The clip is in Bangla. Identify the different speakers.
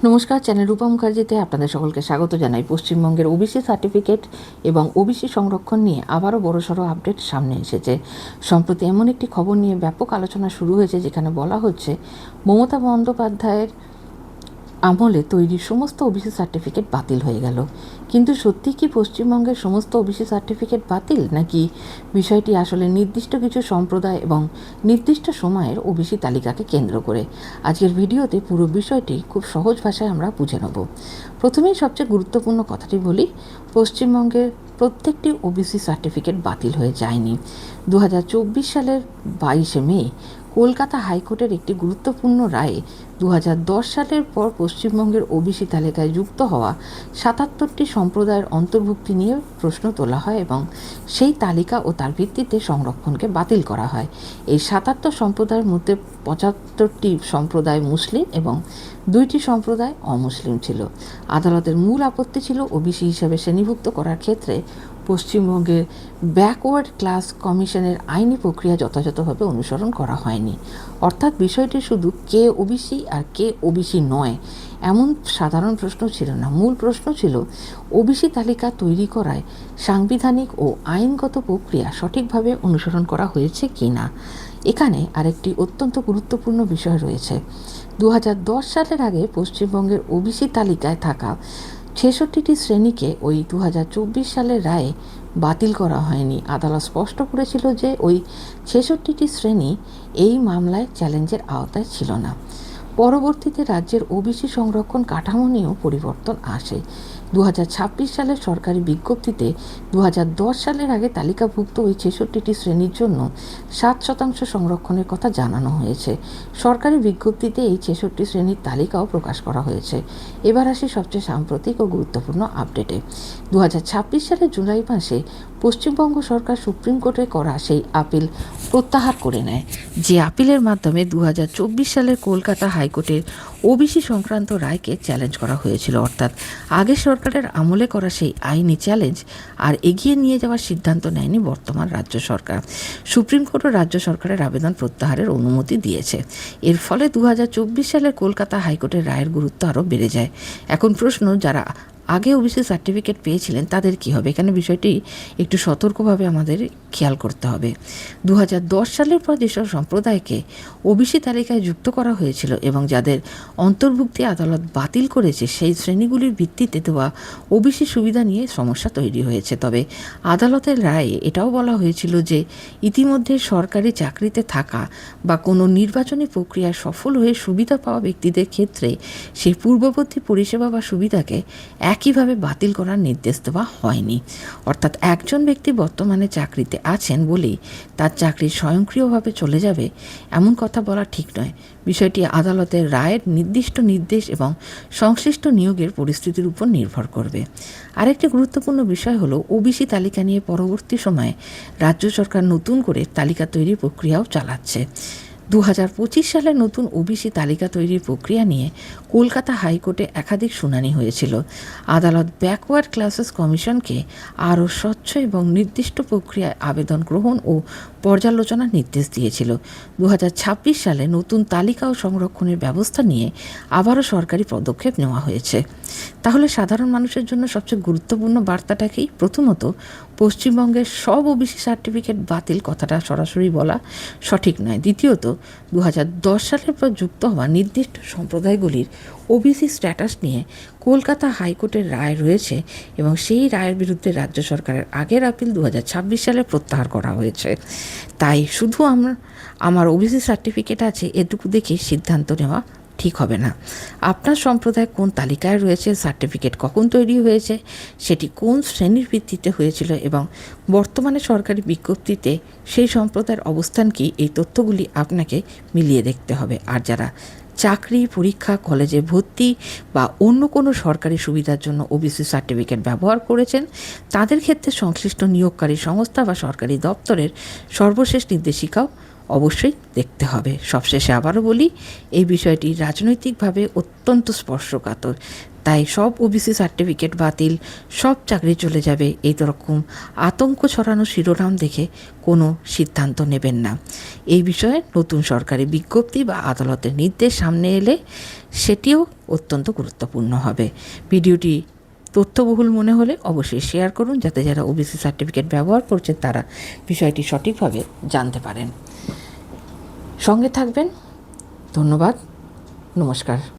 Speaker 1: নমস্কার, চ্যানেল রূপা মুখার্জিতে আপনাদের সকলকে স্বাগত জানাই। পশ্চিমবঙ্গের ওবিসি সার্টিফিকেট এবং ওবিসি সংরক্ষণ নিয়ে আবারও বড়সড় আপডেট সামনে এসেছে। সম্প্রতি এমন একটি খবর নিয়ে ব্যাপক আলোচনা শুরু হয়েছে, যেখানে বলা হচ্ছে মমতা বন্দ্যোপাধ্যায়ের আমলে তৈরি সমস্ত ওবিসি সার্টিফিকেট বাতিল হয়ে গেল। কিন্তু সত্যি কি পশ্চিমবঙ্গের সমস্ত ওবিসি সার্টিফিকেট বাতিল, নাকি বিষয়টি আসলে নির্দিষ্ট কিছু সম্প্রদায় এবং নির্দিষ্ট সময়ের ওবিসি তালিকাকে কেন্দ্র করে? আজকের ভিডিওতে পুরো বিষয়টি খুব সহজ ভাষায় আমরা বুঝে নেব। প্রথমেই সবচেয়ে গুরুত্বপূর্ণ কথাটি বলি, পশ্চিমবঙ্গের প্রত্যেকটি ওবিসি সার্টিফিকেট বাতিল হয়ে যায়নি। 2024 সালের 22শে মে কলকাতা হাইকোর্টের একটি গুরুত্বপূর্ণ রায়ে 2010 সালের পর পশ্চিমবঙ্গের ওবিসি তালিকায় যুক্ত হওয়া 77টি সম্প্রদায়ের অন্তর্ভুক্তি নিয়ে প্রশ্ন তোলা হয় এবং সেই তালিকা ও তার ভিত্তিতে সংরক্ষণকে বাতিল করা হয়। এই 77 সম্প্রদায়ের মধ্যে 75টি সম্প্রদায় মুসলিম এবং 2টি সম্প্রদায় অমুসলিম ছিল। আদালতের মূল আপত্তি ছিল ওবিসি হিসাবে শ্রেণীভুক্ত করার ক্ষেত্রে পশ্চিমবঙ্গের ব্যাকওয়ার্ড ক্লাস কমিশনের আইনি প্রক্রিয়া যথাযথভাবে অনুসরণ করা হয়নি। অর্থাৎ বিষয়টি শুধু কে ওবিসি আর কে ওবিসি নয় এমন সাধারণ প্রশ্ন ছিল না। মূল প্রশ্ন ছিল ওবিসি তালিকা তৈরি করায় সাংবিধানিক ও আইনগত প্রক্রিয়া সঠিকভাবে অনুসরণ করা হয়েছে কি না। এখানে আরেকটি অত্যন্ত গুরুত্বপূর্ণ বিষয় রয়েছে। 2010 সালের আগে পশ্চিমবঙ্গের ওবিসি তালিকায় থাকা 66টি শ্রেণীকে ওই 2024 সালের রায়ে বাতিল করা হয়নি। আদালত স্পষ্ট করেছিল যে ওই 66টি শ্রেণী এই মামলায় চ্যালেঞ্জের আওতায় ছিল না। পরবর্তীতে রাজ্যের ওবিসি সংরক্ষণ কাঠামো নিয়েও পরিবর্তন আসে। 2026 সালের সরকারি বিজ্ঞপ্তিতে 2010 সালের আগে তালিকাভুক্ত ওই 66টি শ্রেণীর জন্য 7% সংরক্ষণের কথা জানানো হয়েছে। সরকারি বিজ্ঞপ্তিতে এই 66 শ্রেণীর তালিকাও প্রকাশ করা হয়েছে। এবার আসি সবচেয়ে সাম্প্রতিক ও গুরুত্বপূর্ণ আপডেটে। 2026 সালের জুলাই মাসে পশ্চিমবঙ্গ সরকার সুপ্রিম কোর্টে করা সেই আপিল প্রত্যাহার করে নেয়, যে আপিলের মাধ্যমে 2024 সালের কলকাতা হাইকোর্টের ওবিসি সংক্রান্ত রায়কে চ্যালেঞ্জ করা হয়েছিল। অর্থাৎ আগের সরকারের আমলে করা সেই আইনি চ্যালেঞ্জ আর এগিয়ে নিয়ে যাওয়ার সিদ্ধান্ত নেয়নি বর্তমান রাজ্য সরকার। সুপ্রিম কোর্টও রাজ্য সরকারের আবেদন প্রত্যাহারের অনুমতি দিয়েছে। এর ফলে 2024 সালের কলকাতা হাইকোর্টের রায়ের গুরুত্ব আরও বেড়ে যায়। এখন প্রশ্ন, যারা আগে ওবিসি সার্টিফিকেট পেয়েছিলেন তাদের কি হবে? এখানে বিষয়টি একটু সতর্কভাবে আমাদের খেয়াল করতে হবে। 2010 সালের পর যেসব সম্প্রদায়কে ওবিসি তালিকায় যুক্ত করা হয়েছিল এবং যাদের অন্তর্ভুক্তি আদালত বাতিল করেছে, সেই শ্রেণীগুলির ভিত্তিতে দেওয়া ওবিসি সুবিধা নিয়ে সমস্যা তৈরি হয়েছে। তবে আদালতের রায়ে এটাও বলা হয়েছিল যে ইতিমধ্যে সরকারি চাকরিতে থাকা বা কোনো নির্বাচনী প্রক্রিয়ায় সফল হয়ে সুবিধা পাওয়া ব্যক্তিদের ক্ষেত্রে সেই পূর্ববর্তী পরিষেবা বা সুবিধাকে একইভাবে বাতিল করার নির্দেশ দেওয়া হয়নি। অর্থাৎ একজন ব্যক্তি বর্তমানে চাকরিতে আছেন বলেই তার চাকরি স্বয়ংক্রিয়ভাবে চলে যাবে এমন কথা বলা ঠিক নয়। বিষয়টি আদালতের রায়ের নির্দিষ্ট নির্দেশ এবং সংশ্লিষ্ট নিয়োগের পরিস্থিতির উপর নির্ভর করবে। আরেকটি গুরুত্বপূর্ণ বিষয় হলো ওবিসি তালিকা নিয়ে পরবর্তী সময়ে রাজ্য সরকার নতুন করে তালিকা তৈরির প্রক্রিয়াও চালাচ্ছে। 2025 সালে নতুন ওবিসি তালিকা তৈরির প্রক্রিয়া নিয়ে কলকাতা হাইকোর্টে একাধিক শুনানি হয়েছিল। আদালত ব্যাকওয়ার্ড ক্লাসেস কমিশনকে আরও স্বচ্ছ এবং নির্দিষ্ট প্রক্রিয়ায় আবেদন গ্রহণ ও পর্যালোচনার নির্দেশ দিয়েছিল। 2026 সালে নতুন তালিকা ও সংরক্ষণের ব্যবস্থা নিয়ে আবারও সরকারি পদক্ষেপ নেওয়া হয়েছে। তাহলে সাধারণ মানুষের জন্য সবচেয়ে গুরুত্বপূর্ণ বার্তাটা কি? প্রথমত, পশ্চিমবঙ্গের সব ওবিসি সার্টিফিকেট বাতিল কথাটা সরাসরি বলা সঠিক নয়। দ্বিতীয়ত, 2010 সালের পর যুক্ত হওয়া নির্দিষ্ট সম্প্রদায়গুলির ওবিসি স্ট্যাটাস নিয়ে কলকাতা হাইকোর্টের রায় রয়েছে এবং সেই রায়ের বিরুদ্ধে রাজ্য সরকারের আগের আপিল 2026 সালে প্রত্যাহার করা হয়েছে। তাই শুধু আমার ওবিসি সার্টিফিকেট আছে এটুকু দেখে সিদ্ধান্ত নেওয়া ঠিক হবে না। আপনার সম্প্রদায় কোন তালিকায় রয়েছে, সার্টিফিকেট কখন তৈরি হয়েছে, সেটি কোন শ্রেণীর ভিত্তিতে হয়েছিল এবং বর্তমানে সরকারি বিজ্ঞপ্তিতে সেই সম্প্রদায়ের অবস্থান কি, এই তথ্যগুলি আপনাকে মিলিয়ে দেখতে হবে। আর যারা চাকরি, পরীক্ষা, কলেজে ভর্তি বা অন্য কোনো সরকারি সুবিধার জন্য ওবিসি সার্টিফিকেট ব্যবহার করেছেন, তাদের ক্ষেত্রে সংশ্লিষ্ট নিয়োগকারী সংস্থা বা সরকারি দপ্তরের সর্বশেষ নির্দেশিকাও অবশ্যই দেখতে হবে। সবশেষে আবারও বলি, এই বিষয়টি রাজনৈতিকভাবে অত্যন্ত স্পর্শকাতর। তাই সব ওবিসি সার্টিফিকেট বাতিল, সব চাকরি চলে যাবে, এই রকম আতঙ্ক ছড়ানো শিরোনাম দেখে কোনো সিদ্ধান্ত নেবেন না। এই বিষয়ে নতুন সরকারি বিজ্ঞপ্তি বা আদালতের নির্দেশ সামনে এলে সেটিও অত্যন্ত গুরুত্বপূর্ণ হবে। ভিডিওটি তথ্যবহুল মনে হলে অবশ্যই শেয়ার করুন, যাতে যারা ওবিসি সার্টিফিকেট ব্যবহার করছেন তারা বিষয়টি সঠিকভাবে জানতে পারেন। সঙ্গে থাকবেন। ধন্যবাদ। নমস্কার।